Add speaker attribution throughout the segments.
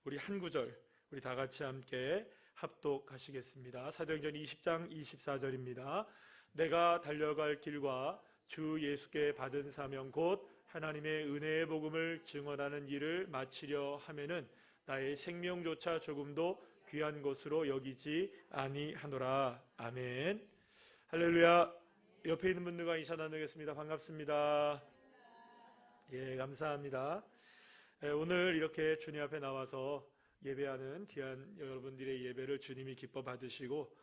Speaker 1: 우리 한 구절 우리 다 같이 함께 합독하시겠습니다. 사도행전 20장 24절입니다. 내가 달려갈 길과 주 예수께 받은 사명 곧 하나님의 은혜의 복음을 증언하는 일을 마치려 하면은 나의 생명조차 조금도 귀한 것으로 여기지 아니하노라. 아멘. 할렐루야. 옆에 있는 분들과 인사 나누겠습니다. 반갑습니다. 예, 감사합니다. 오늘 이렇게 주님 앞에 나와서 예배하는 귀한 여러분들의 예배를 주님이 기뻐 받으시고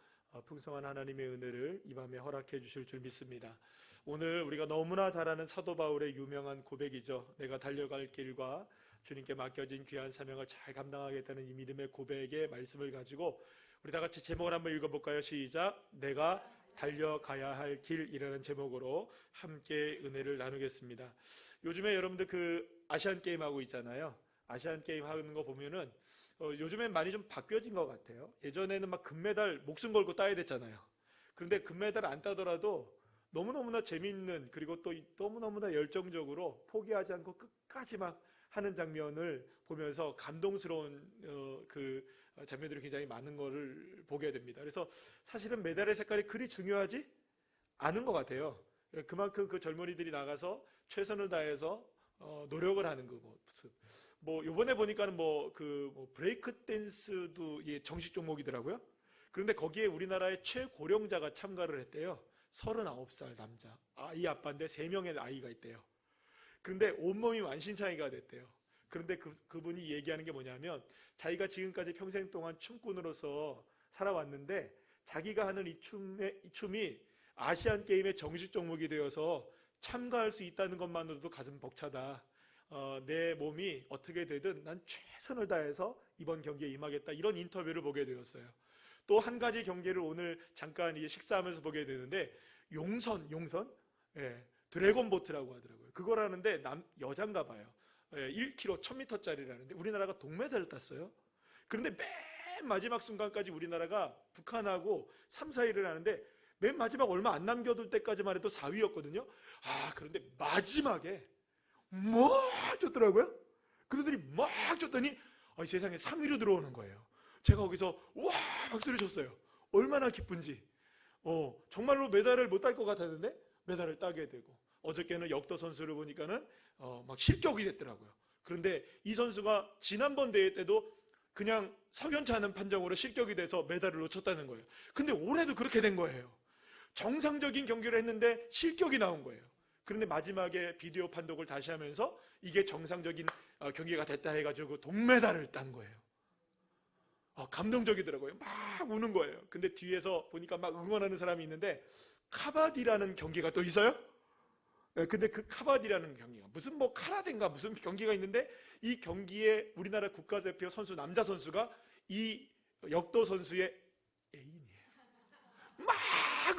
Speaker 1: 풍성한 하나님의 은혜를 이 밤에 허락해 주실 줄 믿습니다. 오늘 우리가 너무나 잘 아는 사도 바울의 유명한 고백이죠. 내가 달려갈 길과 주님께 맡겨진 귀한 사명을 잘 감당하겠다는 이 믿음의 고백의 말씀을 가지고 우리 다 같이 제목을 한번 읽어볼까요? 시작. 내가 달려가야 할 길이라는 제목으로 함께 은혜를 나누겠습니다. 요즘에 여러분들 그 아시안 게임 하고 있잖아요. 아시안 게임 하는 거 보면은 요즘엔 많이 좀 바뀌어진 것 같아요. 예전에는 막 금메달 목숨 걸고 따야 됐잖아요. 그런데 금메달 안 따더라도 너무너무나 재미있는, 그리고 또 너무너무나 열정적으로 포기하지 않고 끝까지 막 하는 장면을 보면서 감동스러운 그 장면들이 굉장히 많은 것을 보게 됩니다. 그래서 사실은 메달의 색깔이 그리 중요하지 않은 것 같아요. 그만큼 그 젊은이들이 나가서 최선을 다해서 노력을 하는 그 모습. 뭐 요번에 보니까는 브레이크 댄스도 정식 종목이더라고요. 그런데 거기에 우리나라의 최고령자가 참가를 했대요. 39살 남자. 아이 아빠인데 3명의 아이가 있대요. 그런데 온몸이 완신창이가 됐대요. 그런데 그분이 얘기하는 게 뭐냐면 자기가 지금까지 평생 동안 춤꾼으로서 살아왔는데 자기가 하는 이 춤이 아시안 게임의 정식 종목이 되어서 참가할 수 있다는 것만으로도 가슴 벅차다. 내 몸이 어떻게 되든 난 최선을 다해서 이번 경기에 임하겠다. 이런 인터뷰를 보게 되었어요. 또 한 가지 경기를 오늘 잠깐 식사하면서 보게 되는데 용선? 예, 드래곤보트라고 하더라고요. 그걸 하는데 여잔가 봐요. 1km, 1000m짜리라는데 우리나라가 동메달을 땄어요. 그런데 맨 마지막 순간까지 우리나라가 북한하고 3, 4위를 하는데 맨 마지막 얼마 안 남겨둘 때까지만 해도 4위였거든요. 그런데 마지막에 막 줬더라고요. 그러더니 막 줬더니 세상에 3위로 들어오는 거예요. 제가 거기서 와 박수를 쳤어요. 얼마나 기쁜지. 정말로 메달을 못 딸 것 같았는데 메달을 따게 되고, 어저께는 역도 선수를 보니까는 막 실격이 됐더라고요. 그런데 이 선수가 지난번 대회 때도 그냥 석연치 않은 판정으로 실격이 돼서 메달을 놓쳤다는 거예요. 근데 올해도 그렇게 된 거예요. 정상적인 경기를 했는데 실격이 나온 거예요. 그런데 마지막에 비디오 판독을 다시 하면서 이게 정상적인 경기가 됐다 해가지고 동메달을 딴 거예요. 감동적이더라고요. 막 우는 거예요. 근데 뒤에서 보니까 막 응원하는 사람이 있는데 카바디라는 경기가 또 있어요. 근데 그 카바디라는 경기가 무슨 카라데인가 무슨 경기가 있는데 이 경기에 우리나라 국가대표 선수 남자 선수가 이 역도 선수의 애인이에요. 막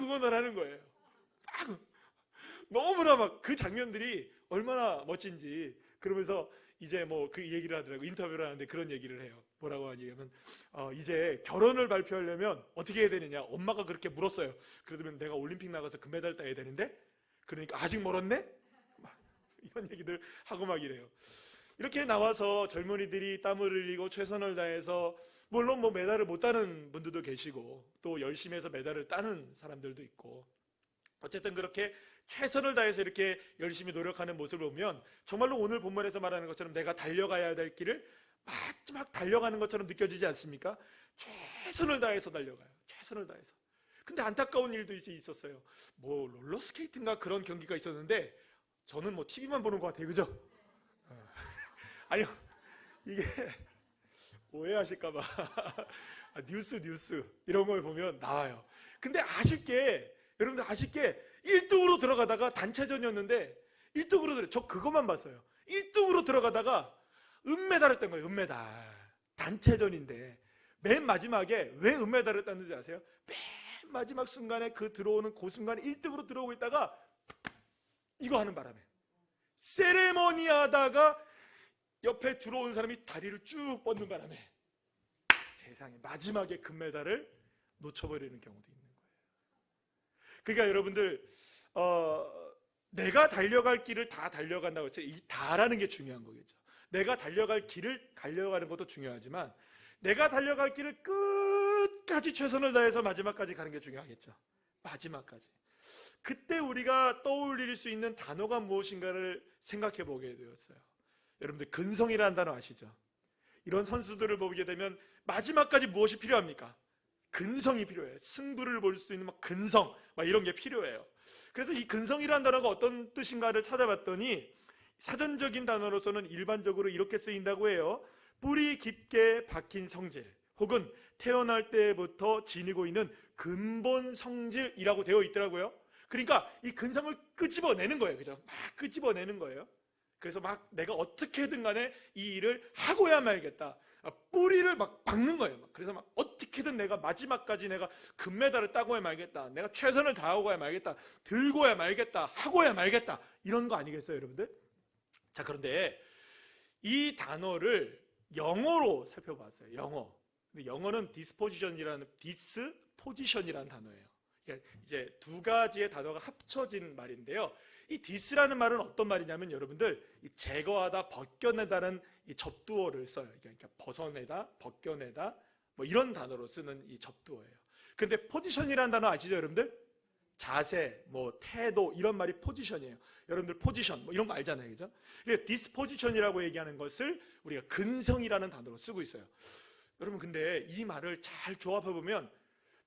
Speaker 1: 응원을 하는 거예요. 막 너무나 막 그 장면들이 얼마나 멋진지. 그러면서 이제 그 얘기를 하더라고요. 인터뷰를 하는데 그런 얘기를 해요. 뭐라고 하냐면 이제 결혼을 발표하려면 어떻게 해야 되느냐. 엄마가 그렇게 물었어요. 그러면 내가 올림픽 나가서 금메달 따야 되는데, 그러니까 아직 멀었네? 막 이런 얘기들 하고 막 이래요. 이렇게 나와서 젊은이들이 땀을 흘리고 최선을 다해서, 물론 메달을 못 따는 분들도 계시고 또 열심히 해서 메달을 따는 사람들도 있고, 어쨌든 그렇게 최선을 다해서 이렇게 열심히 노력하는 모습을 보면 정말로 오늘 본문에서 말하는 것처럼 내가 달려가야 될 길을 막 달려가는 것처럼 느껴지지 않습니까? 최선을 다해서 달려가요. 최선을 다해서. 근데 안타까운 일도 있었어요. 롤러스케이트인가 그런 경기가 있었는데 저는 TV만 보는 것 같아요. 그죠? 아니요. 이게 오해하실까봐 뉴스 이런 걸 보면 나와요. 근데 여러분들 아쉽게 1등으로 들어가다가 단체전이었는데 1등으로 저 그것만 봤어요. 1등으로 들어가다가 은메달을 딴 거예요. 은메달. 단체전인데 맨 마지막에 왜 은메달을 땄는지 아세요? 맨 마지막 순간에 들어오는 그 순간에 1등으로 들어오고 있다가 이거 하는 바람에 세레머니 하다가 옆에 들어온 사람이 다리를 쭉 뻗는 바람에 세상에 마지막에 금메달을 놓쳐버리는 경우도 있는 거예요. 그러니까 여러분들 내가 달려갈 길을 다 달려간다고 해서 이 다라는 게 중요한 거겠죠. 내가 달려갈 길을 달려가는 것도 중요하지만 내가 달려갈 길을 끝까지 최선을 다해서 마지막까지 가는 게 중요하겠죠. 마지막까지. 그때 우리가 떠올릴 수 있는 단어가 무엇인가를 생각해 보게 되었어요. 여러분들 근성이라는 단어 아시죠? 이런 선수들을 보게 되면 마지막까지 무엇이 필요합니까? 근성이 필요해요. 승부를 볼 수 있는 근성 이런 게 필요해요. 그래서 이 근성이라는 단어가 어떤 뜻인가를 찾아봤더니 사전적인 단어로서는 일반적으로 이렇게 쓰인다고 해요. 뿌리 깊게 박힌 성질 혹은 태어날 때부터 지니고 있는 근본 성질이라고 되어 있더라고요. 그러니까 이 근성을 끄집어내는 거예요. 그죠? 막 끄집어내는 거예요. 그래서 막 내가 어떻게든 간에 이 일을 하고야 말겠다. 뿌리를 막 박는 거예요. 그래서 막 어떻게든 내가 마지막까지 내가 금메달을 따고야 말겠다. 내가 최선을 다하고야 말겠다. 들고야 말겠다. 하고야 말겠다. 이런 거 아니겠어요, 여러분들? 자, 그런데 이 단어를 영어로 살펴봤어요. 영어. 근데 영어는 disposition이라는 단어예요. 이제 두 가지의 단어가 합쳐진 말인데요. 이 디스라는 말은 어떤 말이냐면 여러분들 이 제거하다, 벗겨내다는 이 접두어를 써요. 그러니까 벗어내다, 벗겨내다 이런 단어로 쓰는 이 접두어예요. 근데 포지션이라는 단어 아시죠, 여러분들? 자세, 태도 이런 말이 포지션이에요. 여러분들 포지션 이런 거 알잖아요, 그죠? 그러니까 디스포지션이라고 얘기하는 것을 우리가 근성이라는 단어로 쓰고 있어요. 여러분 근데 이 말을 잘 조합해 보면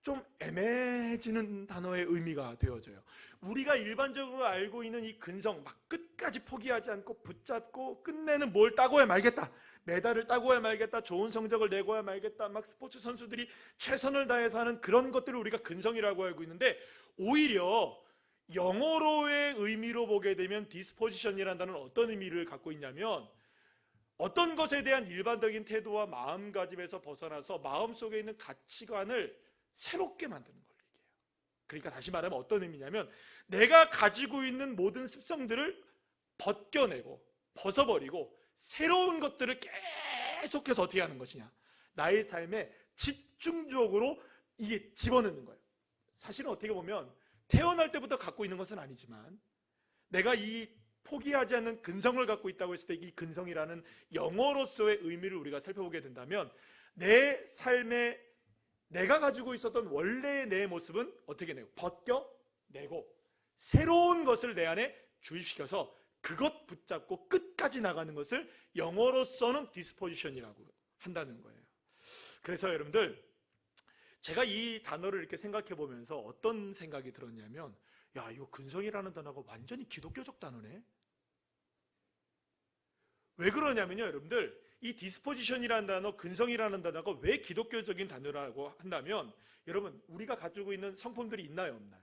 Speaker 1: 좀 애매해지는 단어의 의미가 되어져요. 우리가 일반적으로 알고 있는 이 근성, 막 끝까지 포기하지 않고 붙잡고 끝내는 뭘 따고야 말겠다. 메달을 따고야 말겠다. 좋은 성적을 내고야 말겠다. 막 스포츠 선수들이 최선을 다해서 하는 그런 것들을 우리가 근성이라고 알고 있는데 오히려 영어로의 의미로 보게 되면 disposition이라는 단어는 어떤 의미를 갖고 있냐면 어떤 것에 대한 일반적인 태도와 마음가짐에서 벗어나서 마음속에 있는 가치관을 새롭게 만드는 걸 얘기해요. 그러니까 다시 말하면 어떤 의미냐면 내가 가지고 있는 모든 습성들을 벗겨내고 벗어버리고 새로운 것들을 계속해서 어떻게 하는 것이냐, 나의 삶에 집중적으로 이게 집어넣는 거예요. 사실은 어떻게 보면 태어날 때부터 갖고 있는 것은 아니지만 내가 이 포기하지 않는 근성을 갖고 있다고 했을 때 이 근성이라는 영어로서의 의미를 우리가 살펴보게 된다면 내 삶에 내가 가지고 있었던 원래의 내 모습은 어떻게 내고 벗겨내고 새로운 것을 내 안에 주입시켜서 그것 붙잡고 끝까지 나가는 것을 영어로서는 디스포지션이라고 한다는 거예요. 그래서 여러분들 제가 이 단어를 이렇게 생각해 보면서 어떤 생각이 들었냐면 야, 이거 근성이라는 단어가 완전히 기독교적 단어네. 왜 그러냐면요, 여러분들 이 디스포지션이라는 단어, 근성이라는 단어가 왜 기독교적인 단어라고 한다면 여러분 우리가 가지고 있는 성품들이 있나요, 없나요?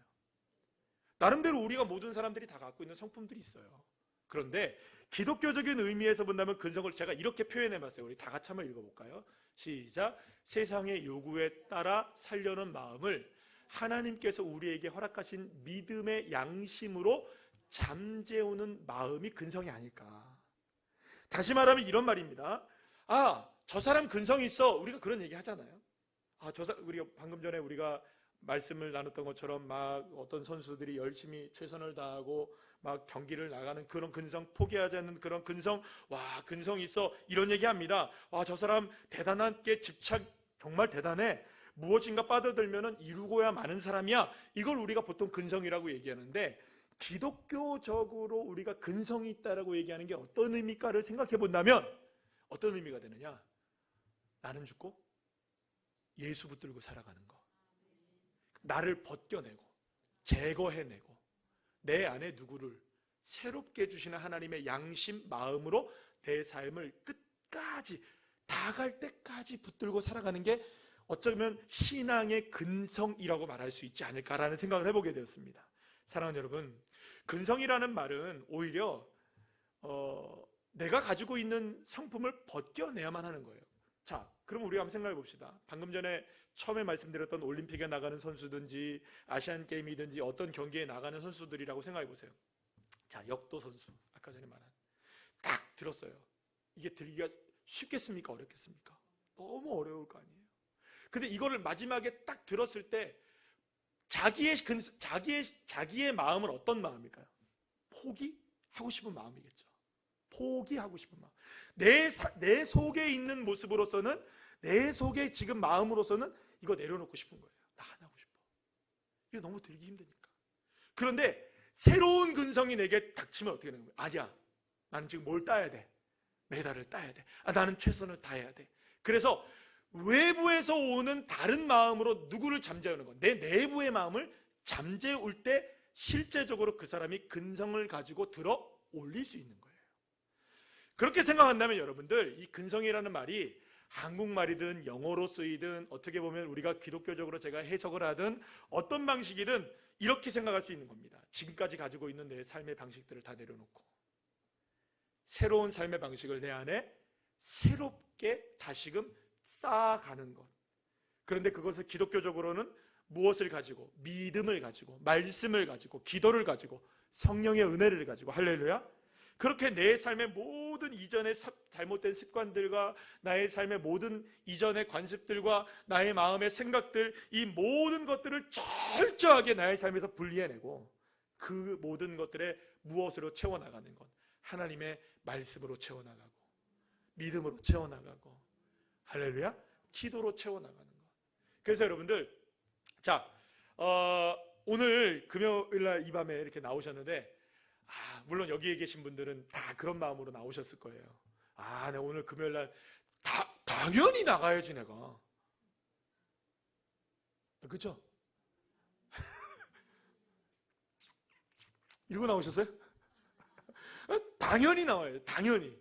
Speaker 1: 나름대로 우리가 모든 사람들이 다 갖고 있는 성품들이 있어요. 그런데 기독교적인 의미에서 본다면 근성을 제가 이렇게 표현해봤어요. 우리 다 같이 한번 읽어볼까요? 시작. 세상의 요구에 따라 살려는 마음을 하나님께서 우리에게 허락하신 믿음의 양심으로 잠재우는 마음이 근성이 아닐까. 다시 말하면 이런 말입니다. 저 사람 근성이 있어. 우리가 그런 얘기 하잖아요. 우리가 방금 전에 우리가 말씀을 나눴던 것처럼 막 어떤 선수들이 열심히 최선을 다하고 막 경기를 나가는 그런 근성, 포기하지 않는 그런 근성, 근성이 있어. 이런 얘기 합니다. 저 사람 대단하게 집착, 정말 대단해. 무엇인가 빠져들면은 이루고야 마는 사람이야. 이걸 우리가 보통 근성이라고 얘기하는데 기독교적으로 우리가 근성이 있다라고 얘기하는 게 어떤 의미일까를 생각해 본다면 어떤 의미가 되느냐? 나는 죽고 예수 붙들고 살아가는 거. 나를 벗겨내고 제거해내고 내 안에 누구를 새롭게 주시는 하나님의 양심, 마음으로 내 삶을 끝까지 다 갈 때까지 붙들고 살아가는 게 어쩌면 신앙의 근성이라고 말할 수 있지 않을까라는 생각을 해보게 되었습니다. 사랑하는 여러분, 근성이라는 말은 오히려 내가 가지고 있는 성품을 벗겨내야만 하는 거예요. 자, 그럼 우리가 한번 생각해 봅시다. 방금 전에 처음에 말씀드렸던 올림픽에 나가는 선수든지 아시안게임이든지 어떤 경기에 나가는 선수들이라고 생각해 보세요. 자, 역도 선수, 아까 전에 말한 딱 들었어요. 이게 들기가 쉽겠습니까? 어렵겠습니까? 너무 어려울 거 아니에요. 근데 이거를 마지막에 딱 들었을 때 자기의 마음은 어떤 마음일까요? 포기하고 싶은 마음이겠죠. 포기하고 싶은 마음. 내 속에 있는 모습으로서는, 내 속에 지금 마음으로서는 이거 내려놓고 싶은 거예요. 나 안 하고 싶어. 이거 너무 들기 힘드니까. 그런데 새로운 근성이 내게 닥치면 어떻게 되는 거예요? 아니야, 나는 지금 뭘 따야 돼? 메달을 따야 돼. 나는 최선을 다해야 돼. 그래서 외부에서 오는 다른 마음으로 누구를 잠재우는 거, 내 내부의 마음을 잠재울 때 실제적으로 그 사람이 근성을 가지고 들어 올릴 수 있는 거예요. 그렇게 생각한다면 여러분들, 이 근성이라는 말이 한국말이든 영어로 쓰이든 어떻게 보면 우리가 기독교적으로 제가 해석을 하든 어떤 방식이든 이렇게 생각할 수 있는 겁니다. 지금까지 가지고 있는 내 삶의 방식들을 다 내려놓고 새로운 삶의 방식을 내 안에 새롭게 다시금 쌓아가는 것. 그런데 그것을 기독교적으로는 무엇을 가지고? 믿음을 가지고, 말씀을 가지고, 기도를 가지고, 성령의 은혜를 가지고. 할렐루야. 그렇게 내 삶의 모든 이전의 잘못된 습관들과 나의 삶의 모든 이전의 관습들과 나의 마음의 생각들, 이 모든 것들을 철저하게 나의 삶에서 분리해내고 그 모든 것들에 무엇으로 채워나가는 것? 하나님의 말씀으로 채워나가고, 믿음으로 채워나가고, 할렐루야, 기도로 채워나가는 것. 그래서 여러분들, 자, 오늘 금요일날 이 밤에 이렇게 나오셨는데, 물론 여기에 계신 분들은 다 그런 마음으로 나오셨을 거예요. 내가 오늘 금요일날 당연히 나가야지 내가. 그렇죠? 이러고 나오셨어요? 당연히 나와요. 당연히.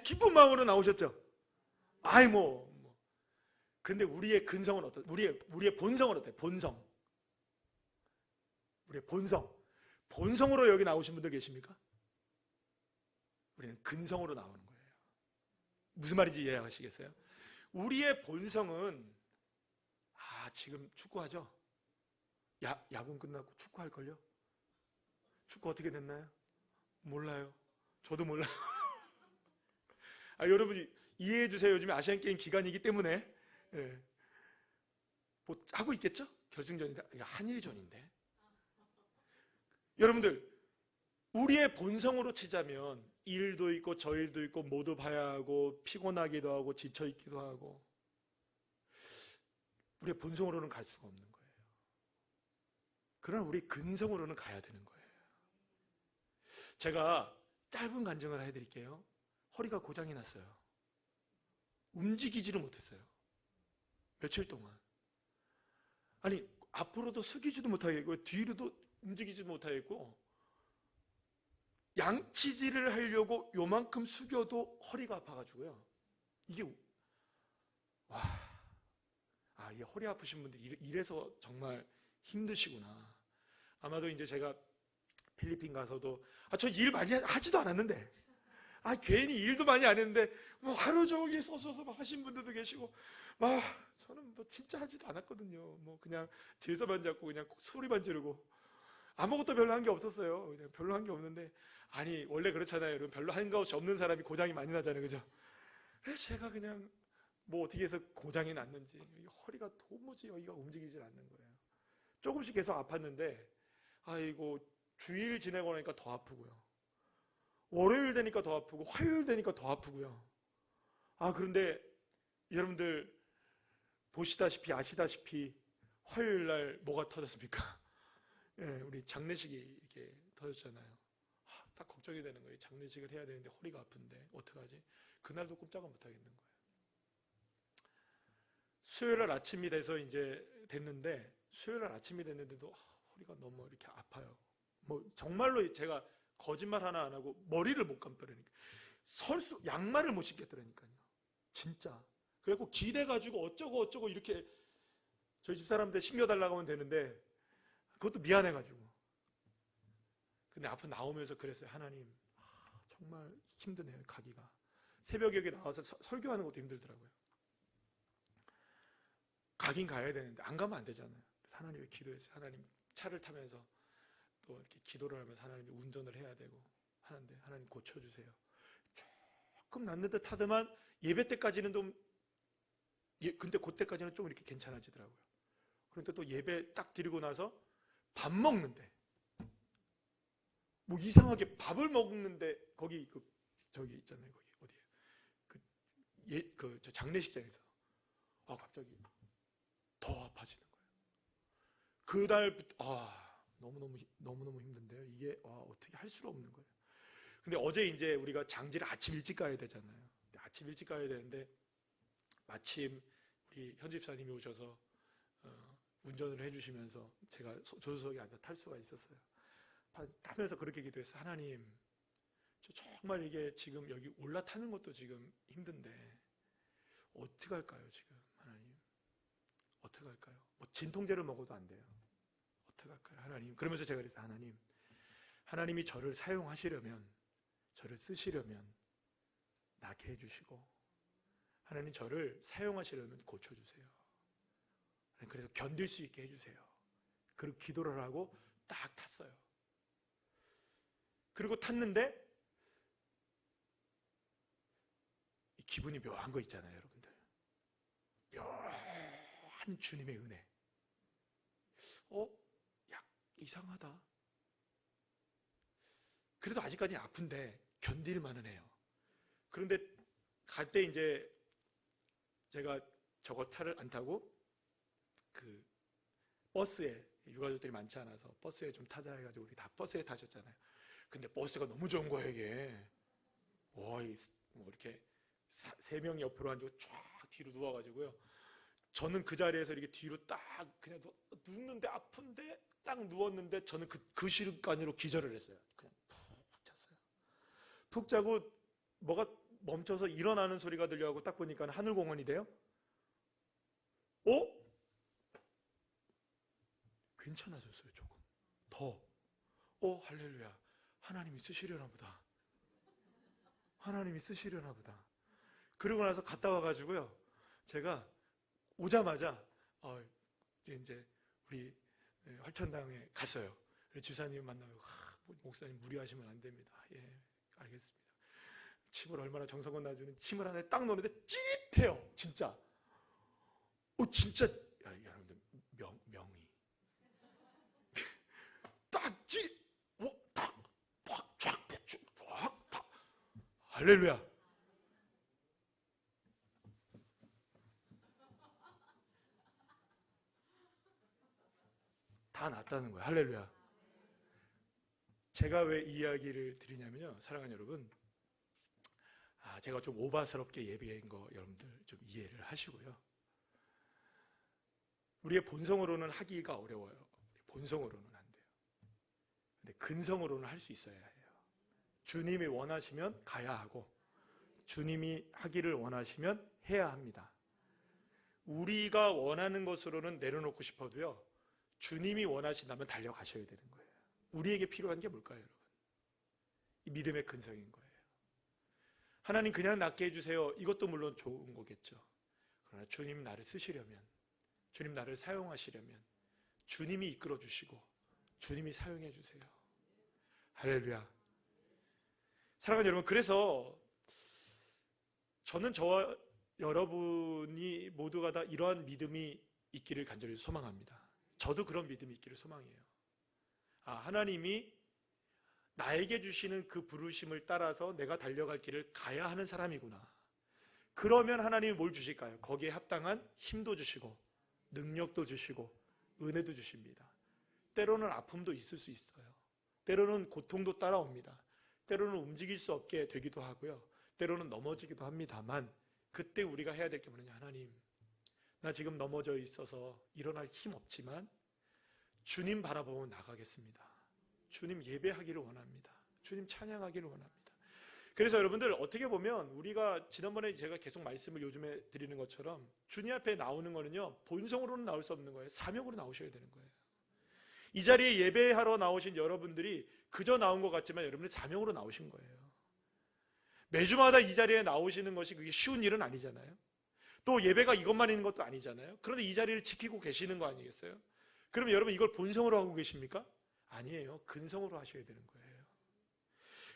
Speaker 1: 기쁜 마음으로 나오셨죠? 근데 우리의 근성은 어떠? 우리의 본성은 어때요? 우리의 본성으로 여기 나오신 분들 계십니까? 우리는 근성으로 나오는 거예요. 무슨 말인지 이해하시겠어요? 우리의 본성은 지금 축구하죠? 야구 끝나고 축구할걸요? 축구 어떻게 됐나요? 몰라요. 저도 몰라요. 여러분이 이해해 주세요. 요즘에 아시안게임 기간이기 때문에 하고 있겠죠? 결승전인데, 한일전인데. 여러분들, 우리의 본성으로 치자면 일도 있고 저일도 있고 모두 봐야 하고 피곤하기도 하고 지쳐있기도 하고, 우리의 본성으로는 갈 수가 없는 거예요. 그러나 우리 근성으로는 가야 되는 거예요. 제가 짧은 간증을 해드릴게요. 허리가 고장이 났어요. 움직이지를 못했어요. 며칠 동안. 앞으로도 숙이지도 못하겠고 뒤로도 움직이지 못하겠고, 양치질을 하려고 요만큼 숙여도 허리가 아파가지고요. 이게 이게 허리 아프신 분들이 이래서 정말 힘드시구나. 아마도 이제 제가 필리핀 가서도 저 일 많이 하지도 않았는데, 괜히 일도 많이 안 했는데 하루 종일 서서 막 하신 분들도 계시고, 저는 진짜 하지도 않았거든요. 그냥 제서만 잡고 그냥 소리만 지르고 아무것도 별로 한 게 없었어요. 그냥 별로 한 게 없는데, 원래 그렇잖아요. 여러분, 별로 한 것이 없는 사람이 고장이 많이 나잖아요. 그죠? 그래서 제가 그냥 어떻게 해서 고장이 났는지 허리가 도무지 여기가 움직이질 않는 거예요. 조금씩 계속 아팠는데, 주일 지내고 나니까 더 아프고요. 월요일 되니까 더 아프고, 화요일 되니까 더 아프고요. 그런데 여러분들 아시다시피 화요일 날 뭐가 터졌습니까? 우리 장례식이 이렇게 터졌잖아요. 딱 걱정이 되는 거예요. 장례식을 해야 되는데 허리가 아픈데 어떡하지? 그날도 꼼짝을 못 하겠는 거예요. 수요일 날 아침이 돼서 이제 됐는데, 수요일 날 아침이 됐는데도 허리가 너무 이렇게 아파요. 정말로 제가 거짓말 하나 안 하고 머리를 못 감더라니까. 양말을 못 신겠더라니까요. 진짜. 그래갖고 기대가지고 어쩌고 이렇게 저희 집 사람들 신겨달라고 하면 되는데, 그것도 미안해가지고. 근데 앞으로 나오면서 그랬어요. 하나님, 정말 힘드네요, 가기가. 새벽에 여기 나와서 설교하는 것도 힘들더라고요. 가긴 가야 되는데 안 가면 안 되잖아요. 그래서 하나님께 기도했어요. 하나님, 차를 타면서 또 이렇게 기도를 하면서 하나님이 운전을 해야 되고 하는데, 하나님 고쳐주세요. 조금 낫는 듯 하더만 예배 때까지는 근데 그때까지는 좀 이렇게 괜찮아지더라고요. 그런데 또 예배 딱 드리고 나서 밥 먹는데, 이상하게 밥을 먹는데 거기 저기 있잖아요. 거기 어디에? 저 장례식장에서 갑자기 더 아파지는 거예요. 그날부터 너무너무 힘든데요. 이게 어떻게 할 수가 없는 거예요. 근데 어제 이제 우리가 장지를 아침 일찍 가야 되잖아요. 아침 일찍 가야 되는데 마침 우리 현 집사님이 오셔서 운전을 해주시면서 제가 조수석에 앉아 탈 수가 있었어요. 타면서 그렇게 기도했어요. 하나님, 저 정말 이게 지금 여기 올라타는 것도 지금 힘든데 어떻게 할까요? 지금 하나님 어떻게 할까요? 뭐 진통제를 먹어도 안 돼요. 어떻게 할까요? 하나님. 그러면서 제가 그랬어요. 하나님이 저를 사용하시려면, 저를 쓰시려면 낫게 해주시고, 하나님 저를 사용하시려면 고쳐주세요. 그래서 견딜 수 있게 해주세요. 그리고 기도를 하고 딱 탔어요. 그리고 탔는데 기분이 묘한 거 있잖아요, 여러분들. 묘한 주님의 은혜. 이상하다. 그래도 아직까지는 아픈데 견딜만은 해요. 그런데 갈 때 이제 제가 저거 차를 안 타고 그 버스에, 유가족들이 많지 않아서 버스에 좀 타자 해가지고 우리 다 버스에 타셨잖아요. 근데 버스가 너무 좋은 거예요, 이게. 뭐 이렇게 세 명이 옆으로 앉고 쫙 뒤로 누워가지고요. 저는 그 자리에서 이렇게 뒤로 딱 그냥 눕는데 아픈데 딱 누웠는데 저는 그 시간으로 기절을 했어요. 그냥 푹 잤어요. 푹 자고 뭐가 멈춰서 일어나는 소리가 들려가고 딱 보니까 하늘공원이래요. 괜찮아졌어요, 조금. 할렐루야. 하나님이 쓰시려나 보다. 하나님이 쓰시려나 보다. 그러고 나서 갔다 와가지고요. 제가 오자마자 이제 우리 활천당에 갔어요. 지사님 만나고 목사님 무리하시면 안 됩니다. 예, 알겠습니다. 침을 얼마나 정성껏 놔주는 침을 안에 딱 넣는데 찌릿해요. 진짜. 진짜 여러분들 명의 딱 찌릿. 할렐루야. 다 낫다는 거예요. 할렐루야. 제가 왜 이 이야기를 드리냐면요, 사랑하는 여러분, 제가 좀 오바스럽게 예비한 거 여러분들 좀 이해를 하시고요. 우리의 본성으로는 하기가 어려워요. 본성으로는 안 돼요. 근데 근성으로는 할 수 있어야 해요. 주님이 원하시면 가야 하고, 주님이 하기를 원하시면 해야 합니다. 우리가 원하는 것으로는 내려놓고 싶어도요, 주님이 원하신다면 달려가셔야 되는 거예요. 우리에게 필요한 게 뭘까요, 여러분? 이 믿음의 근성인 거예요. 하나님 그냥 낫게 해주세요. 이것도 물론 좋은 거겠죠. 그러나 주님 나를 쓰시려면, 주님 나를 사용하시려면 주님이 이끌어 주시고 주님이 사용해 주세요. 할렐루야. 사랑하는 여러분, 그래서 저는 저와 여러분이 모두가 다 이러한 믿음이 있기를 간절히 소망합니다. 저도 그런 믿음이 있기를 소망해요. 하나님이 나에게 주시는 그 부르심을 따라서 내가 달려갈 길을 가야 하는 사람이구나. 그러면 하나님이 뭘 주실까요? 거기에 합당한 힘도 주시고 능력도 주시고 은혜도 주십니다. 때로는 아픔도 있을 수 있어요. 때로는 고통도 따라옵니다. 때로는 움직일 수 없게 되기도 하고요. 때로는 넘어지기도 합니다만, 그때 우리가 해야 될 게 뭐냐? 하나님, 나 지금 넘어져 있어서 일어날 힘 없지만 주님 바라보고 나가겠습니다. 주님 예배하기를 원합니다. 주님 찬양하기를 원합니다. 그래서 여러분들, 어떻게 보면 우리가 지난번에 제가 계속 말씀을 요즘에 드리는 것처럼 주님 앞에 나오는 거는요, 본성으로는 나올 수 없는 거예요. 사명으로 나오셔야 되는 거예요. 이 자리에 예배하러 나오신 여러분들이 그저 나온 것 같지만 여러분들 사명으로 나오신 거예요. 매주마다 이 자리에 나오시는 것이 그게 쉬운 일은 아니잖아요. 또 예배가 이것만 있는 것도 아니잖아요. 그런데 이 자리를 지키고 계시는 거 아니겠어요? 그럼 여러분, 이걸 본성으로 하고 계십니까? 아니에요. 근성으로 하셔야 되는 거예요.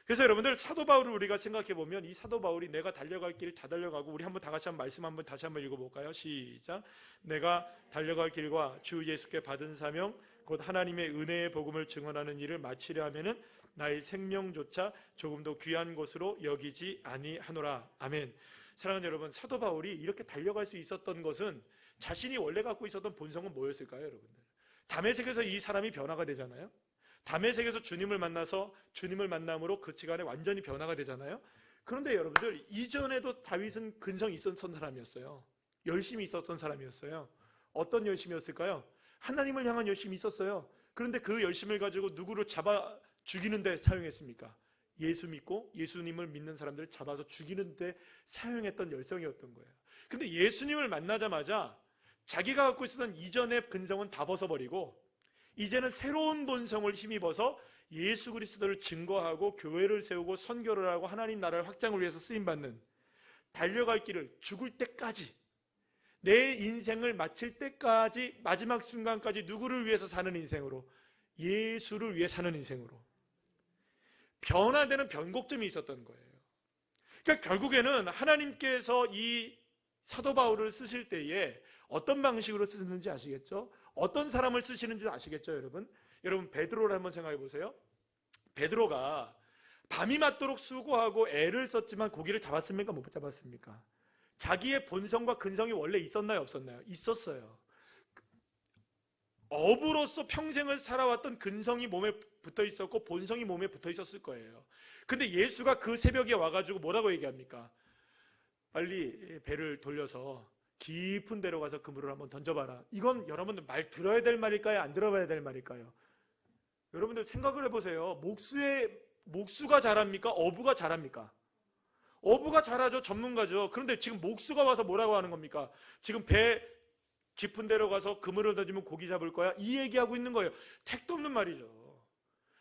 Speaker 1: 그래서 여러분들, 사도 바울을 우리가 생각해 보면, 이 사도 바울이 내가 달려갈 길을 다 달려가고, 우리 한번 다 같이 말씀 다시 한번 읽어볼까요? 시작. 내가 달려갈 길과 주 예수께 받은 사명 곧 하나님의 은혜의 복음을 증언하는 일을 마치려 하면은 나의 생명조차 조금도 귀한 것으로 여기지 아니하노라. 아멘. 사랑하는 여러분, 사도 바울이 이렇게 달려갈 수 있었던 것은 자신이 원래 갖고 있었던 본성은 뭐였을까요, 여러분들? 다메섹에서 이 사람이 변화가 되잖아요. 다메섹에서 주님을 만나서 주님을 만남으로 그 시간에 완전히 변화가 되잖아요. 그런데 여러분들, 이전에도 다윗은 근성이 있었던 사람이었어요. 열심히 있었던 사람이었어요. 어떤 열심이었을까요? 하나님을 향한 열심이 있었어요. 그런데 그 열심을 가지고 누구를 잡아 죽이는 데 사용했습니까? 예수 믿고 예수님을 믿는 사람들을 잡아서 죽이는 데 사용했던 열성이었던 거예요. 근데 예수님을 만나자마자 자기가 갖고 있었던 이전의 근성은 다 벗어버리고 이제는 새로운 본성을 힘입어서 예수 그리스도를 증거하고 교회를 세우고 선교를 하고 하나님 나라를 확장을 위해서 쓰임받는, 달려갈 길을 죽을 때까지, 내 인생을 마칠 때까지, 마지막 순간까지 누구를 위해서 사는 인생으로? 예수를 위해 사는 인생으로 변화되는 변곡점이 있었던 거예요. 그러니까 결국에는 하나님께서 이 사도 바울을 쓰실 때에 어떤 방식으로 쓰는지 아시겠죠? 어떤 사람을 쓰시는지 아시겠죠, 여러분? 여러분, 베드로를 한번 생각해 보세요. 베드로가 밤이 맞도록 수고하고 애를 썼지만 고기를 잡았습니까? 못 잡았습니까? 자기의 본성과 근성이 원래 있었나요? 없었나요? 있었어요. 어부로서 평생을 살아왔던 근성이 몸에 붙어 있었고 본성이 몸에 붙어 있었을 거예요. 근데 예수가 그 새벽에 와가지고 뭐라고 얘기합니까? 빨리 배를 돌려서 깊은 데로 가서 그물을 한번 던져봐라. 이건 여러분들 말 들어야 될 말일까요? 안 들어봐야 될 말일까요? 여러분들 생각을 해보세요. 목수가 잘합니까? 어부가 잘합니까? 어부가 잘하죠. 전문가죠. 그런데 지금 목수가 와서 뭐라고 하는 겁니까? 지금 배 깊은 데로 가서 그물을 던지면 고기 잡을 거야? 이 얘기하고 있는 거예요. 택도 없는 말이죠.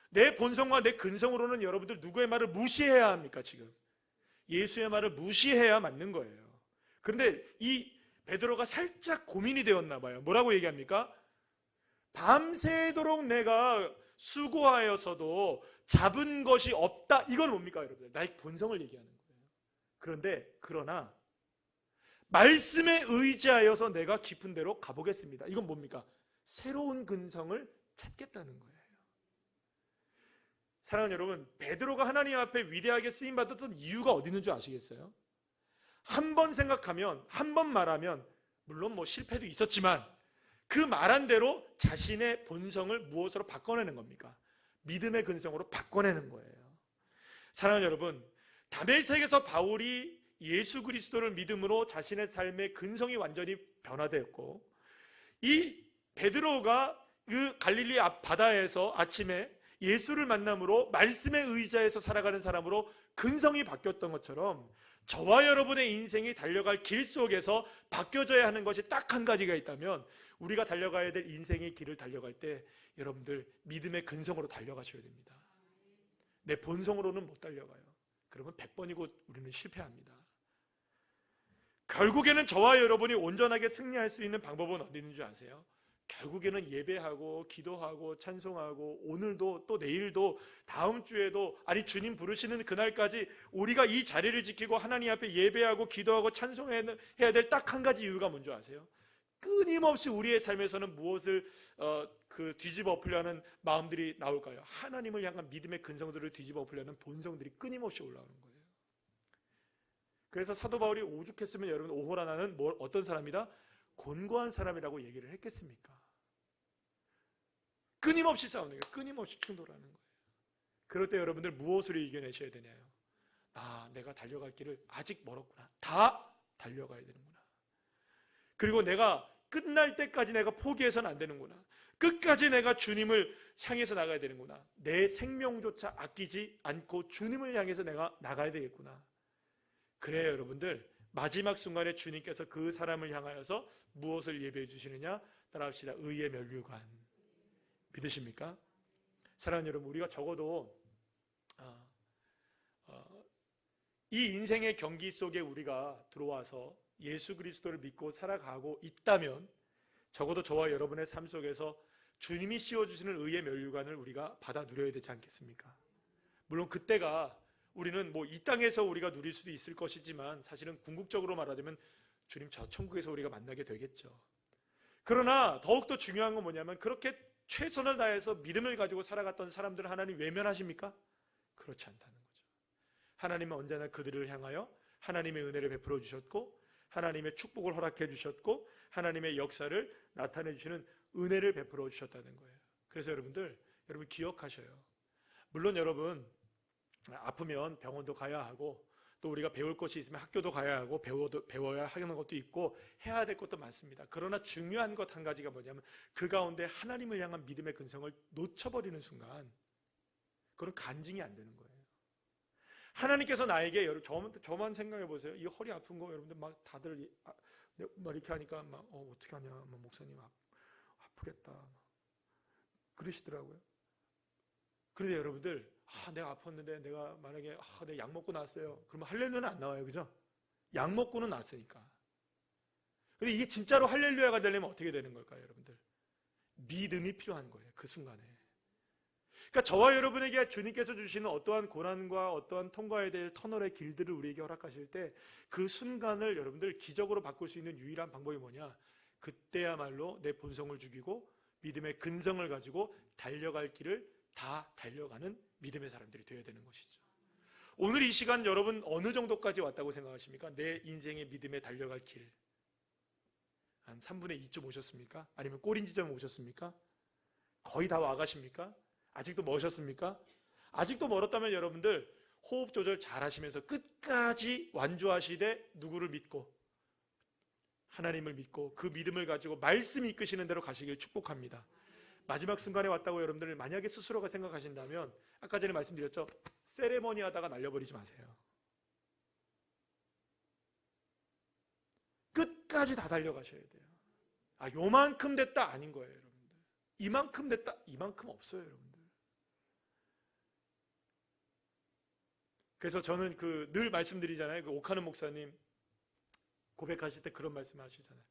Speaker 1: 내 본성과 내 근성으로는 여러분들 누구의 말을 무시해야 합니까? 지금 예수의 말을 무시해야 맞는 거예요. 그런데 이 베드로가 살짝 고민이 되었나 봐요. 뭐라고 얘기합니까? 밤새도록 내가 수고하여서도 잡은 것이 없다. 이건 뭡니까, 여러분들? 나의 본성을 얘기하는 거예요. 그러나 말씀에 의지하여서 내가 깊은 데로 가보겠습니다. 이건 뭡니까? 새로운 근성을 찾겠다는 거예요. 사랑하는 여러분, 베드로가 하나님 앞에 위대하게 쓰임받았던 이유가 어디 있는 줄 아시겠어요? 한 번 생각하면, 한 번 말하면, 물론 뭐 실패도 있었지만 그 말한 대로 자신의 본성을 무엇으로 바꿔내는 겁니까? 믿음의 근성으로 바꿔내는 거예요. 사랑하는 여러분, 다메섹에서 바울이 예수 그리스도를 믿음으로 자신의 삶의 근성이 완전히 변화되었고, 이 베드로가 그 갈릴리 앞 바다에서 아침에 예수를 만남으로 말씀에 의지해서 살아가는 사람으로 근성이 바뀌었던 것처럼 저와 여러분의 인생이 달려갈 길 속에서 바뀌어져야 하는 것이 딱 한 가지가 있다면, 우리가 달려가야 될 인생의 길을 달려갈 때 여러분들 믿음의 근성으로 달려가셔야 됩니다. 내 본성으로는 못 달려가요. 그러면 100번이고 우리는 실패합니다. 결국에는 저와 여러분이 온전하게 승리할 수 있는 방법은 어디 있는 줄 아세요? 결국에는 예배하고 기도하고 찬송하고 오늘도 또 내일도 다음 주에도, 아니 주님 부르시는 그날까지 우리가 이 자리를 지키고 하나님 앞에 예배하고 기도하고 찬송해야 될 딱 한 가지 이유가 뭔지 아세요? 끊임없이 우리의 삶에서는 무엇을 뒤집어 엎으려는 마음들이 나올까요? 하나님을 향한 믿음의 근성들을 뒤집어 엎으려는 본성들이 끊임없이 올라오는 거예요. 그래서 사도 바울이 오죽했으면 여러분 오호라 나는 어떤 사람이다? 곤고한 사람이라고 얘기를 했겠습니까? 끊임없이 싸우는 거예요. 끊임없이 충돌하는 거예요. 그럴 때 여러분들 무엇으로 이겨내셔야 되냐요? 내가 달려갈 길을 아직 멀었구나. 다 달려가야 되는구나. 그리고 내가 끝날 때까지 내가 포기해서는 안 되는구나. 끝까지 내가 주님을 향해서 나가야 되는구나. 내 생명조차 아끼지 않고 주님을 향해서 내가 나가야 되겠구나. 그래요, 여러분들. 마지막 순간에 주님께서 그 사람을 향하여서 무엇을 예배해 주시느냐? 따라합시다. 의의 면류관. 믿으십니까? 사랑하는 여러분, 우리가 적어도 이 인생의 경기 속에 우리가 들어와서 예수 그리스도를 믿고 살아가고 있다면 적어도 저와 여러분의 삶 속에서 주님이 씌워주시는 의의 면류관을 우리가 받아 누려야 되지 않겠습니까? 물론 그때가 우리는 이 땅에서 우리가 누릴 수도 있을 것이지만 사실은 궁극적으로 말하자면 주님 저 천국에서 우리가 만나게 되겠죠. 그러나 더욱더 중요한 건 뭐냐면 그렇게 최선을 다해서 믿음을 가지고 살아갔던 사람들을 하나님 외면하십니까? 그렇지 않다는 거죠. 하나님은 언제나 그들을 향하여 하나님의 은혜를 베풀어 주셨고 하나님의 축복을 허락해 주셨고 하나님의 역사를 나타내 주시는 은혜를 베풀어 주셨다는 거예요. 그래서 여러분 기억하셔요. 물론 여러분 아프면 병원도 가야 하고 또 우리가 배울 것이 있으면 학교도 가야 하고 배워야 하는 것도 있고 해야 될 것도 많습니다. 그러나 중요한 것 한 가지가 뭐냐면 그 가운데 하나님을 향한 믿음의 근성을 놓쳐버리는 순간 그건 간증이 안 되는 거예요. 하나님께서 나에게 저만 생각해 보세요. 이 허리 아픈 거 여러분들 막 다들 막 이렇게 하니까 막 어떻게 하냐, 막 목사님 아프겠다 그러시더라고요. 그런데 여러분들 내가 아팠는데 내가 만약에 내가 약 먹고 나왔어요. 그러면 할렐루야는 안 나와요, 그죠? 약 먹고는 나왔으니까. 근데 이게 진짜로 할렐루야가 되려면 어떻게 되는 걸까요, 여러분들? 믿음이 필요한 거예요, 그 순간에. 그러니까 저와 여러분에게 주님께서 주시는 어떠한 고난과 어떠한 통과해야 될 터널의 길들을 우리에게 허락하실 때 그 순간을 여러분들 기적으로 바꿀 수 있는 유일한 방법이 뭐냐? 그때야말로 내 본성을 죽이고 믿음의 근성을 가지고 달려갈 길을 다 달려가는 믿음의 사람들이 되어야 되는 것이죠. 오늘 이 시간 여러분 어느 정도까지 왔다고 생각하십니까? 내 인생의 믿음에 달려갈 길 한 3분의 2쯤 오셨습니까? 아니면 꼬린 지점 오셨습니까? 거의 다 와가십니까? 아직도 멀으셨습니까? 아직도 멀었다면 여러분들 호흡 조절 잘 하시면서 끝까지 완주하시되 누구를 믿고 하나님을 믿고 그 믿음을 가지고 말씀이 이끄시는 대로 가시길 축복합니다. 마지막 순간에 왔다고 여러분들 만약에 스스로가 생각하신다면 아까 전에 말씀드렸죠? 세레머니 하다가 날려버리지 마세요. 끝까지 다 달려가셔야 돼요. 요만큼 됐다 아닌 거예요, 여러분들. 이만큼 됐다 이만큼 없어요, 여러분들. 그래서 저는 늘 말씀드리잖아요. 오카는 목사님 고백하실 때 그런 말씀 하시잖아요.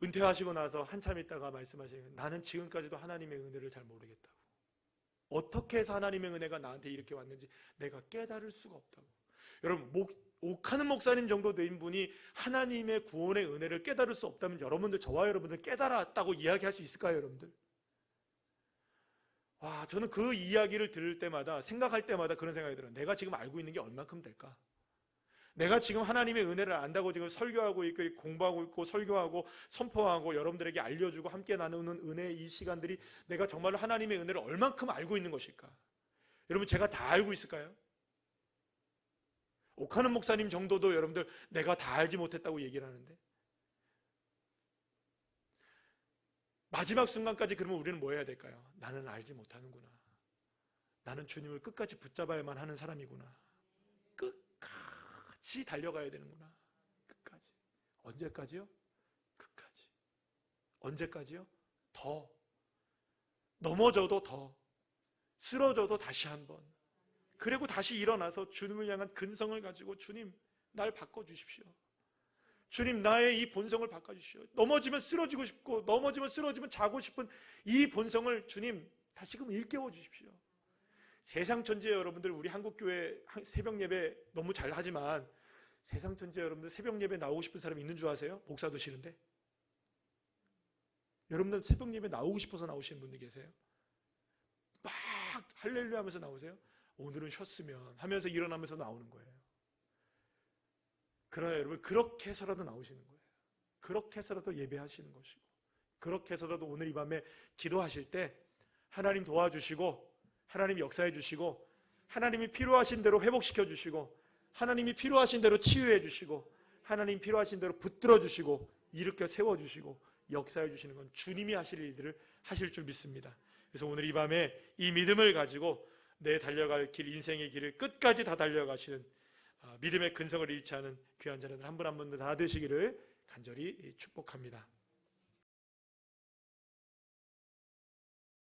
Speaker 1: 은퇴하시고 나서 한참 있다가 말씀하시는 나는 지금까지도 하나님의 은혜를 잘 모르겠다고. 어떻게 해서 하나님의 은혜가 나한테 이렇게 왔는지 내가 깨달을 수가 없다고. 여러분 옥하는 목사님 정도 된 분이 하나님의 구원의 은혜를 깨달을 수 없다면 여러분들 저와 여러분들 깨달았다고 이야기할 수 있을까요, 여러분들? 저는 그 이야기를 들을 때마다 생각할 때마다 그런 생각이 들어요. 내가 지금 알고 있는 게 얼만큼 될까? 내가 지금 하나님의 은혜를 안다고 지금 설교하고 있고 공부하고 있고 설교하고 선포하고 여러분들에게 알려주고 함께 나누는 은혜의 이 시간들이 내가 정말로 하나님의 은혜를 얼만큼 알고 있는 것일까? 여러분 제가 다 알고 있을까요? 옥하는 목사님 정도도 여러분들 내가 다 알지 못했다고 얘기를 하는데 마지막 순간까지 그러면 우리는 뭐 해야 될까요? 나는 알지 못하는구나. 나는 주님을 끝까지 붙잡아야만 하는 사람이구나. 끝까지 달려가야 되는구나. 끝까지. 언제까지요? 끝까지. 언제까지요? 더. 넘어져도 더. 쓰러져도 다시 한번. 그리고 다시 일어나서 주님을 향한 근성을 가지고 주님, 날 바꿔주십시오. 주님, 나의 이 본성을 바꿔주시오. 넘어지면 쓰러지고 싶고 넘어지면 쓰러지면 자고 싶은 이 본성을 주님 다시금 일깨워 주십시오. 세상 천지 여러분들 우리 한국교회 새벽 예배 너무 잘 하지만 세상 천지 여러분들 새벽 예배 나오고 싶은 사람 있는 줄 아세요? 목사도 싫은데 여러분들 새벽 예배 나오고 싶어서 나오시는 분들 계세요? 막 할렐루야 하면서 나오세요? 오늘은 쉬었으면 하면서 일어나면서 나오는 거예요. 그러나 여러분 그렇게 해서라도 나오시는 거예요. 그렇게 해서라도 예배하시는 것이고 그렇게 해서라도 오늘 이 밤에 기도하실 때 하나님 도와주시고 하나님 역사해 주시고 하나님이 필요하신 대로 회복시켜 주시고 하나님이 필요하신 대로 치유해 주시고 하나님 필요하신 대로 붙들어 주시고 일으켜 세워 주시고 역사해 주시는 건 주님이 하실 일들을 하실 줄 믿습니다. 그래서 오늘 이 밤에 이 믿음을 가지고 내 달려갈 길 인생의 길을 끝까지 다 달려가시는 믿음의 근성을 잃지 않은 귀한 자녀들 한 분 한 분 다 되시기를 간절히 축복합니다.